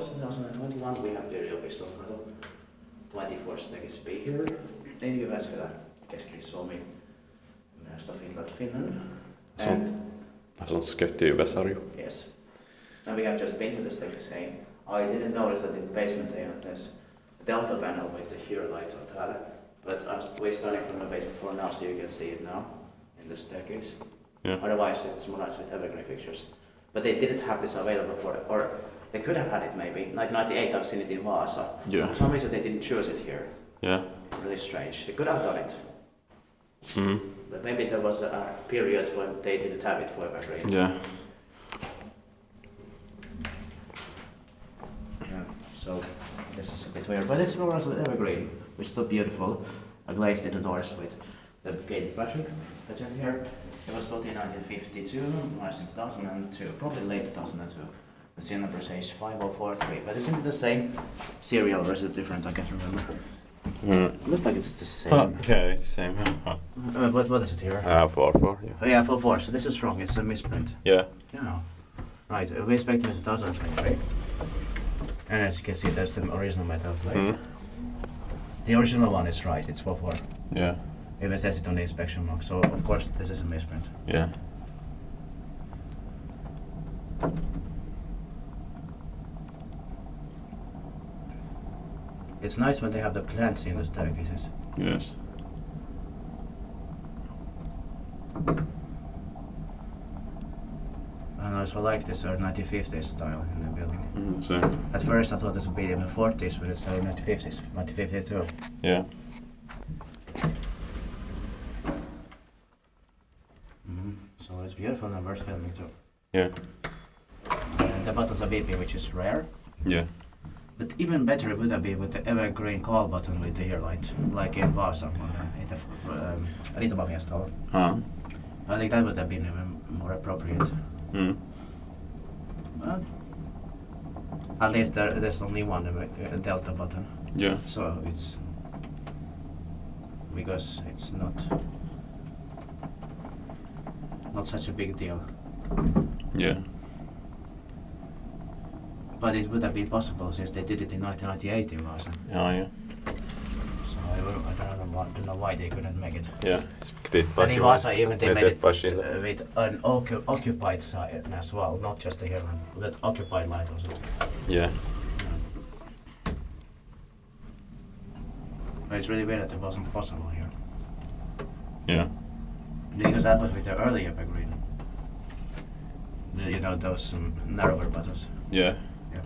August 2021 we have Yliopistonkatu 24 staircase B here in Jyväskylä, Keski-Suomi, Finland. Sånt skött i Jyväskylä. Yes. And we have just been to the staircase A. I didn't notice that in the basement there's a delta panel with the here light on täällä. But we're starting from the basement floor now, so you can see it now in the staircase. Yeah. Otherwise, it's modernized with evergreen fixtures. But they didn't have this available for, or they could have had it maybe. Like 98, I've seen it in Vaasa. Yeah. For some reason, they didn't choose it here. Yeah. Really strange. They could have done it. Mm. But maybe there was a period when they didn't have it for evergreen. Yeah. So this is a bit weird, but it's also evergreen, which is still beautiful. I glazed the doors with the gate flashing pattern here. It was built in 1952, nice in 2002, probably late 2002. The serial number says 5043, but isn't it the same serial or is it different? I can't remember. It looks like it's the same. Yeah, it's the same. What is it here? 4, yeah. Oh yeah, 44, so this is wrong, it's a misprint. Yeah. Yeah. Right, we expect it in 2023. And as you can see, there's the original metal plate. The original one is right, it's 44. Yeah. It even says it on the inspection mark, so of course this is a misprint. Yeah. It's nice when they have the plants in the staircases. Yes. And I also like this 1950s style in the building. So. At first I thought this would be in the 40s, but it's 1950s, 1952. Yeah. So it's beautiful and worth filming too. Yeah. And the buttons are beeping, which is rare. Yeah. But even better it would have been with the evergreen call button with the ear light, like in Vaasa, in the Yliopistonkatu. I think that would have been even more appropriate. But at least there's only one delta button. Yeah. So it's because it's not such a big deal. Yeah. But it would have been possible since they did it in 1998 in Vaasa. Yeah. So I don't know why they couldn't make it. Yeah. And in Vaasa even they made it with with an occupied side as well, not just the Hirland, but occupied light also. Yeah. But it's really weird that it wasn't possible here. Yeah. Because that was with the early evergreen. You know, those narrower buttons. Yeah. Yeah.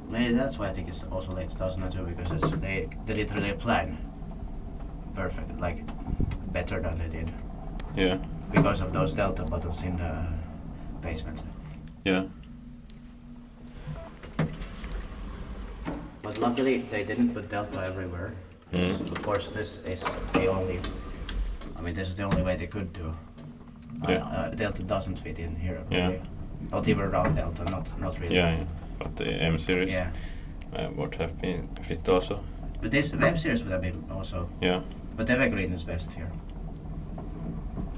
Maybe that's why I think it's also late 2002, because they didn't really plan perfect, like better than they did. Yeah. Because of those delta buttons in the basement. Yeah. But luckily they didn't put delta everywhere. Of course this is the only, I mean this is the only way they could do. Delta doesn't fit in here really. Yeah. Not even round delta, not really. Yeah. But the M series would have been fit also. But this M series would have been also. Yeah. But evergreen is best here.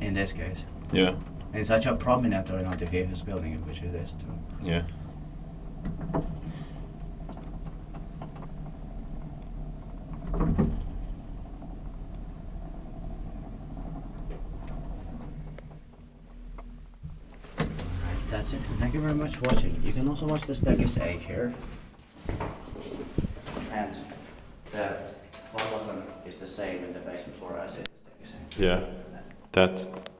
In this case. Yeah. It's such a prominent or not famous building, which it is too. Yeah. Alright, that's it. Thank you very much for watching. You can also watch the staircase A here. And the one button is the same in the basement floor as in the staircase A. Yeah. That's